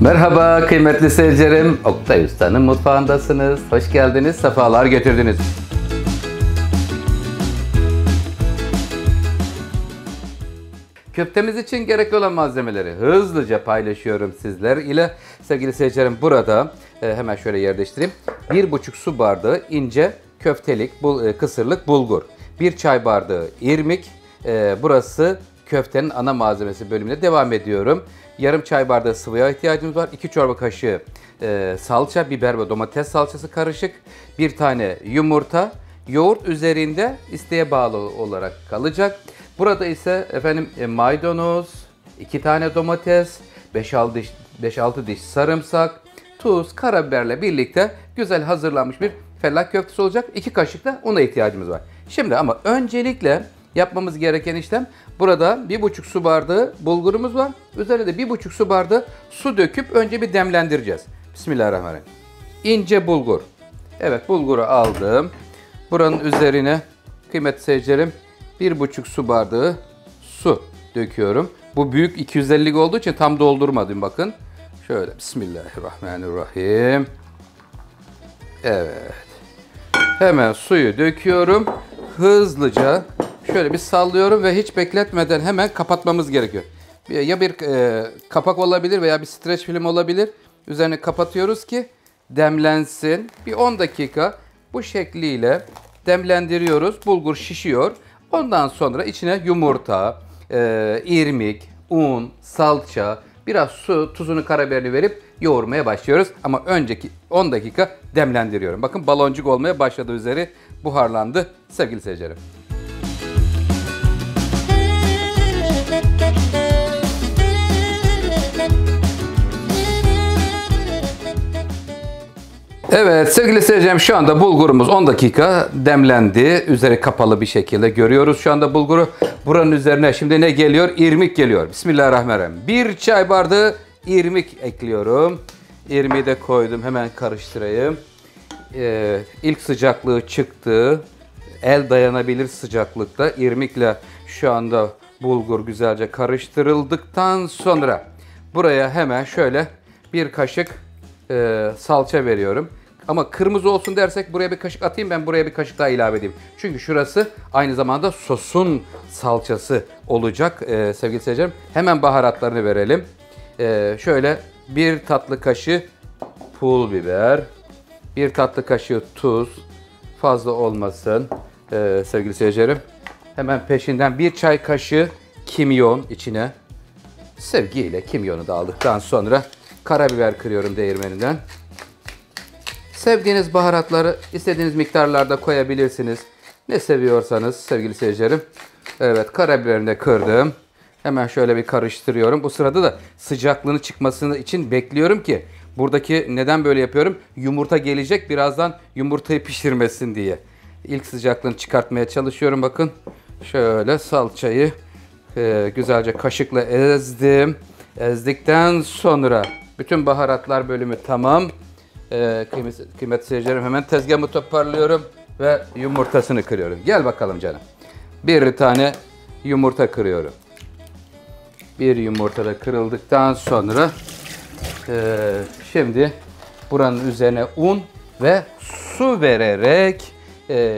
Merhaba kıymetli seyircilerim. Oktay Usta'nın mutfağındasınız. Hoş geldiniz, sefalar getirdiniz. Köftemiz için gerekli olan malzemeleri hızlıca paylaşıyorum sizler ile. Sevgili seyircilerim, burada hemen şöyle yerleştireyim. 1,5 su bardağı ince köftelik, kısırlık bulgur. 1 çay bardağı irmik. Burası köftenin ana malzemesi bölümüne devam ediyorum. Yarım çay bardağı sıvı yağ ihtiyacımız var. 2 çorba kaşığı salça, biber ve domates salçası karışık. 1 tane yumurta, yoğurt üzerinde isteğe bağlı olarak kalacak. Burada ise maydanoz, 2 tane domates, 5-6 diş sarımsak, tuz, karabiberle birlikte güzel hazırlanmış bir fellah köftesi olacak. 2 kaşık da una ihtiyacımız var. Şimdi ama öncelikle yapmamız gereken işlem, burada 1,5 su bardağı bulgurumuz var. Üzerine de 1,5 su bardağı su döküp önce bir demlendireceğiz. Bismillahirrahmanirrahim. İnce bulgur. Evet, bulguru aldım. Buranın üzerine kıymetli seyircilerim 1,5 su bardağı su döküyorum. Bu büyük 250'lik olduğu için tam doldurmadım, bakın. Şöyle Bismillahirrahmanirrahim. Evet. Hemen suyu döküyorum. Hızlıca şöyle bir sallıyorum ve hiç bekletmeden hemen kapatmamız gerekiyor. Ya bir kapak olabilir veya bir streç film olabilir. Üzerine kapatıyoruz ki demlensin. Bir 10 dakika bu şekliyle demlendiriyoruz. Bulgur şişiyor. Ondan sonra içine yumurta, irmik, un, salça, biraz su, tuzunu, karabiberini verip yoğurmaya başlıyoruz. Ama önceki 10 dakika demlendiriyorum. Bakın baloncuk olmaya başladı, üzeri buharlandı sevgili seyircilerim. Evet sevgili seyircilerim, şu anda bulgurumuz 10 dakika demlendi. Üzeri kapalı bir şekilde görüyoruz şu anda bulguru. Buranın üzerine şimdi ne geliyor? İrmik geliyor. Bismillahirrahmanirrahim. 1 çay bardağı irmik ekliyorum. İrmiği de koydum. Hemen karıştırayım. İlk sıcaklığı çıktı. El dayanabilir sıcaklıkta. İrmikle şu anda bulgur güzelce karıştırıldıktan sonra buraya hemen şöyle bir kaşık salça veriyorum. Ama kırmızı olsun dersek buraya bir kaşık atayım, ben buraya bir kaşık daha ilave edeyim. Çünkü şurası aynı zamanda sosun salçası olacak sevgili seyircilerim. Hemen baharatlarını verelim. Şöyle 1 tatlı kaşığı pul biber, 1 tatlı kaşığı tuz, fazla olmasın sevgili seyircilerim. Hemen peşinden 1 çay kaşığı kimyon içine. Sevgiyle kimyonu da aldıktan sonra karabiber kırıyorum değirmeninden. Sevdiğiniz baharatları istediğiniz miktarlarda koyabilirsiniz. Ne seviyorsanız sevgili seyircilerim. Evet, karabiberini de kırdım. Hemen şöyle bir karıştırıyorum. Bu sırada da sıcaklığını çıkmasını için bekliyorum ki, buradaki neden böyle yapıyorum? Yumurta gelecek birazdan, yumurtayı pişirmesin diye. İlk sıcaklığını çıkartmaya çalışıyorum, bakın. Şöyle salçayı güzelce kaşıkla ezdim. Ezdikten sonra bütün baharatlar bölümü tamam. Kıymetli seyircilerim, hemen tezgahımı toparlıyorum ve yumurtasını kırıyorum. Gel bakalım canım. 1 tane yumurta kırıyorum. 1 yumurta da kırıldıktan sonra şimdi buranın üzerine un ve su vererek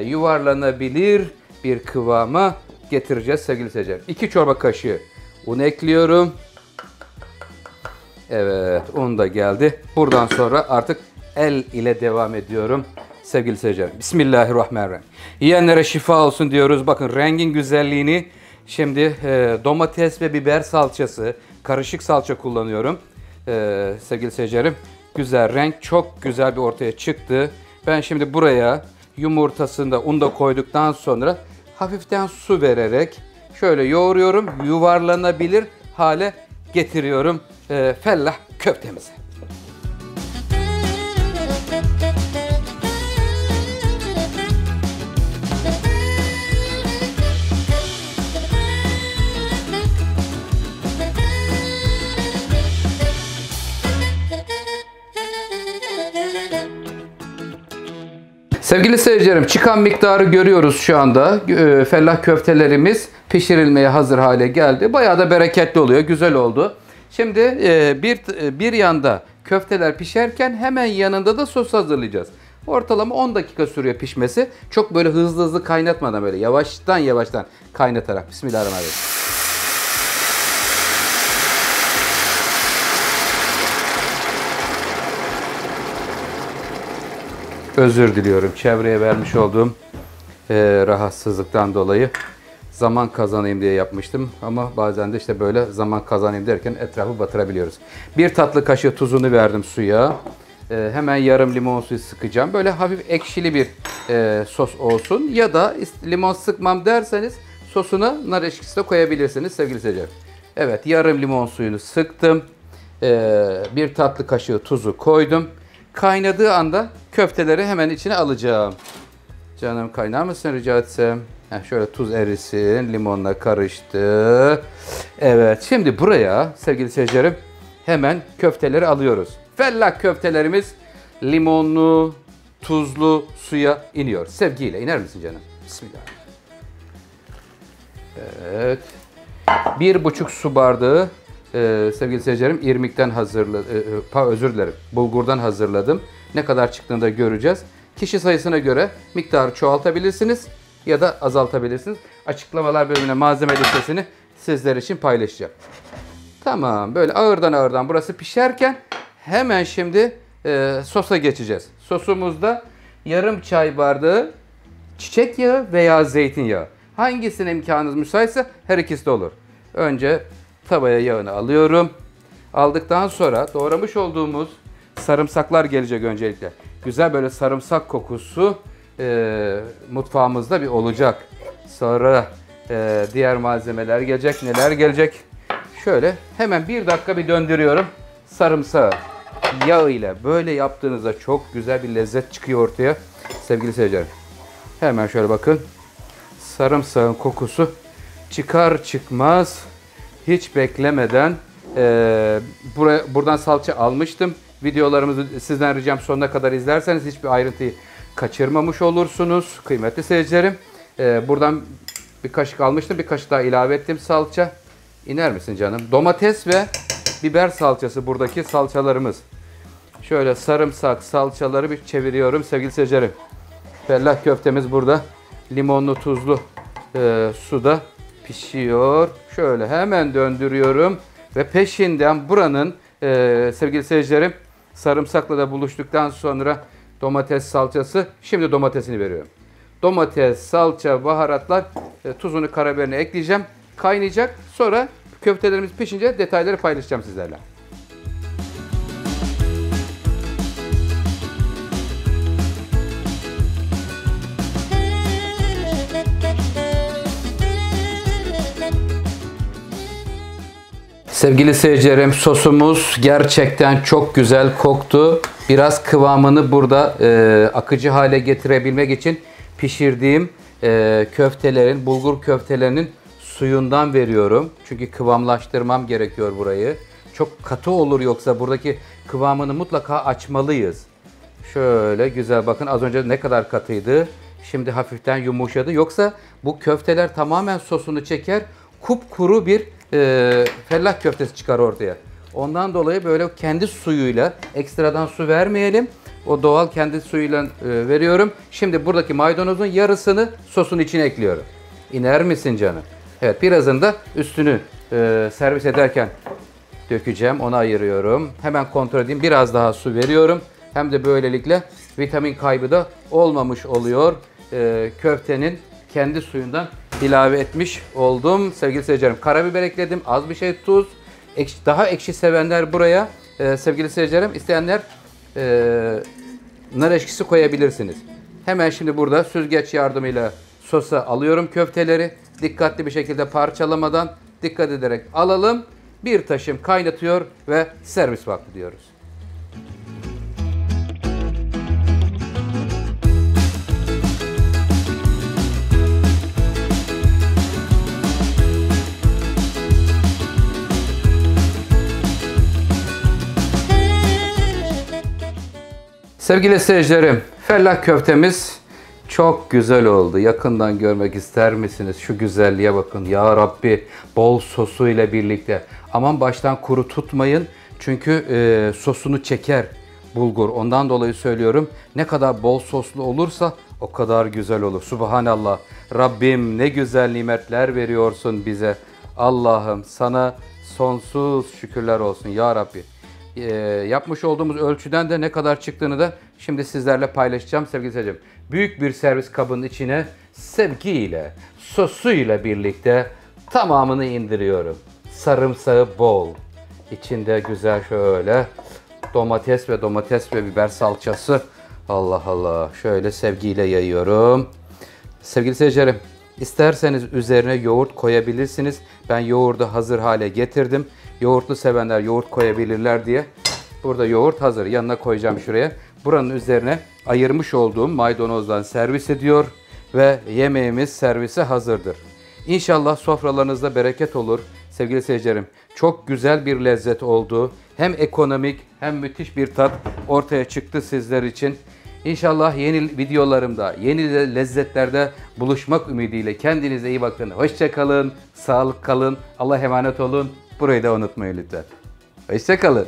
yuvarlanabilir bir kıvama getireceğiz sevgili seyircilerim. 2 çorba kaşığı un ekliyorum. Evet, un da geldi. Buradan sonra artık el ile devam ediyorum sevgili seyircilerim. Bismillahirrahmanirrahim. Yiyenlere şifa olsun diyoruz. Bakın rengin güzelliğini. Şimdi domates ve biber salçası, karışık salça kullanıyorum sevgili seyircilerim. Güzel renk, çok güzel bir ortaya çıktı. Ben şimdi buraya yumurtasını da un da koyduktan sonra hafiften su vererek şöyle yoğuruyorum. Yuvarlanabilir hale getiriyorum fellah köftemizi. Sevgili seyircilerim, çıkan miktarı görüyoruz şu anda. Fellah köftelerimiz pişirilmeye hazır hale geldi. Bayağı da bereketli oluyor, güzel oldu. Şimdi bir yanda köfteler pişerken hemen yanında da sos hazırlayacağız. Ortalama 10 dakika sürüyor pişmesi. Çok böyle hızlı hızlı kaynatmadan böyle yavaştan yavaştan kaynatarak. Bismillahirrahmanirrahim. Özür diliyorum çevreye vermiş olduğum rahatsızlıktan dolayı. Zaman kazanayım diye yapmıştım ama bazen de işte böyle zaman kazanayım derken etrafı batırabiliyoruz. Bir tatlı kaşığı tuzunu verdim suya. Hemen yarım limon suyu sıkacağım. Böyle hafif ekşili bir sos olsun. Ya da limon sıkmam derseniz sosuna nar ekşisi de koyabilirsiniz sevgili seyirciler. Evet, yarım limon suyunu sıktım. Bir tatlı kaşığı tuzu koydum. Kaynadığı anda köfteleri hemen içine alacağım. Canım kaynar mısın rica etsem? Şöyle tuz erisin, limonla karıştı. Evet, şimdi buraya sevgili seyircilerim hemen köfteleri alıyoruz. Fellah köftelerimiz limonlu, tuzlu suya iniyor. Sevgiyle iner misin canım? Bismillah. Evet. 1,5 su bardağı sevgili seyircilerim irmikten özür dilerim, bulgurdan hazırladım. Ne kadar çıktığını da göreceğiz. Kişi sayısına göre miktarı çoğaltabilirsiniz ya da azaltabilirsiniz. Açıklamalar bölümüne malzeme listesini sizler için paylaşacağım. Tamam, böyle ağırdan burası pişerken hemen şimdi sosa geçeceğiz. Sosumuzda yarım çay bardağı çiçek yağı veya zeytinyağı. Hangisine imkanınız müsaitse her ikisi de olur. Önce tavaya yağını alıyorum. Aldıktan sonra doğramış olduğumuz sarımsaklar gelecek öncelikle. Güzel böyle sarımsak kokusu mutfağımızda bir olacak. Sonra diğer malzemeler gelecek. Neler gelecek? Şöyle hemen 1 dakika bir döndürüyorum. Sarımsağı yağ ile böyle yaptığınızda çok güzel bir lezzet çıkıyor ortaya. Sevgili seyirciler. Hemen şöyle bakın. Sarımsağın kokusu çıkar çıkmaz hiç beklemeden buradan salça almıştım. Videolarımızı sizden ricam sonuna kadar izlerseniz hiçbir ayrıntıyı kaçırmamış olursunuz kıymetli seyircilerim. Buradan bir kaşık almıştım. Bir kaşık daha ilave ettim salça. İner misin canım? Domates ve biber salçası buradaki salçalarımız. Şöyle sarımsak salçaları bir çeviriyorum sevgili seyircilerim. Fellah köftemiz burada limonlu tuzlu suda pişiyor. Şöyle hemen döndürüyorum ve peşinden buranın sevgili seyircilerim sarımsakla da buluştuktan sonra domates salçası. Şimdi domatesini veriyorum. Domates, salça, baharatlar, tuzunu, karabiberini ekleyeceğim. Kaynayacak. Sonra köftelerimiz pişince detayları paylaşacağım sizlerle. Sevgili seyircilerim sosumuz gerçekten çok güzel koktu. Biraz kıvamını burada akıcı hale getirebilmek için pişirdiğim köftelerin, bulgur köftelerinin suyundan veriyorum. Çünkü kıvamlaştırmam gerekiyor burayı. Çok katı olur yoksa buradaki kıvamını mutlaka açmalıyız. Şöyle güzel bakın az önce ne kadar katıydı. Şimdi hafiften yumuşadı. Yoksa bu köfteler tamamen sosunu çeker. Kupkuru bir fellah köftesi çıkar ortaya. Ondan dolayı böyle kendi suyuyla ekstradan su vermeyelim. O doğal kendi suyuyla veriyorum. Şimdi buradaki maydanozun yarısını sosun içine ekliyorum. İner misin canım? Evet, birazını da üstünü servis ederken dökeceğim. Onu ayırıyorum. Hemen kontrol edeyim. Biraz daha su veriyorum. Hem de böylelikle vitamin kaybı da olmamış oluyor. Köftenin kendi suyundan ilave etmiş oldum. Sevgili seyircilerim karabiber ekledim. Az bir şey tuz. Daha ekşi sevenler buraya sevgili seyircilerim isteyenler nar ekşisi koyabilirsiniz. Hemen şimdi burada süzgeç yardımıyla sosa alıyorum köfteleri. Dikkatli bir şekilde parçalamadan dikkat ederek alalım. Bir taşım kaynatıyor ve servis vakti diyoruz. Sevgili seyircilerim, fellah köftemiz Çok güzel oldu. Yakından görmek ister misiniz? Şu güzelliğe bakın. Ya Rabbi, bol sosuyla birlikte. Aman baştan kuru tutmayın. Çünkü sosunu çeker bulgur. Ondan dolayı söylüyorum. Ne kadar bol soslu olursa o kadar güzel olur. Subhanallah. Rabbim ne güzel nimetler veriyorsun bize. Allah'ım sana sonsuz şükürler olsun ya Rabbi. Yapmış olduğumuz ölçüden de ne kadar çıktığını da şimdi sizlerle paylaşacağım sevgili seyircilerim. Büyük bir servis kabının içine sevgiyle, sosuyla birlikte tamamını indiriyorum. Sarımsağı bol. İçinde güzel şöyle domates ve biber salçası. Allah Allah. Şöyle sevgiyle yayıyorum. Sevgili seyircilerim, isterseniz üzerine yoğurt koyabilirsiniz. Ben yoğurdu hazır hale getirdim. Yoğurtlu sevenler yoğurt koyabilirler diye. Burada yoğurt hazır. Yanına koyacağım şuraya. Buranın üzerine ayırmış olduğum maydanozdan servis ediyor ve yemeğimiz servise hazırdır. İnşallah sofralarınızda bereket olur. Sevgili seyircilerim, çok güzel bir lezzet oldu. Hem ekonomik hem müthiş bir tat ortaya çıktı sizler için. İnşallah yeni videolarımda, yeni lezzetlerde buluşmak ümidiyle kendinize iyi bakın. Hoşça kalın, sağlık kalın, Allah'a emanet olun. Burayı da unutmayın lütfen. Hoşça kalın.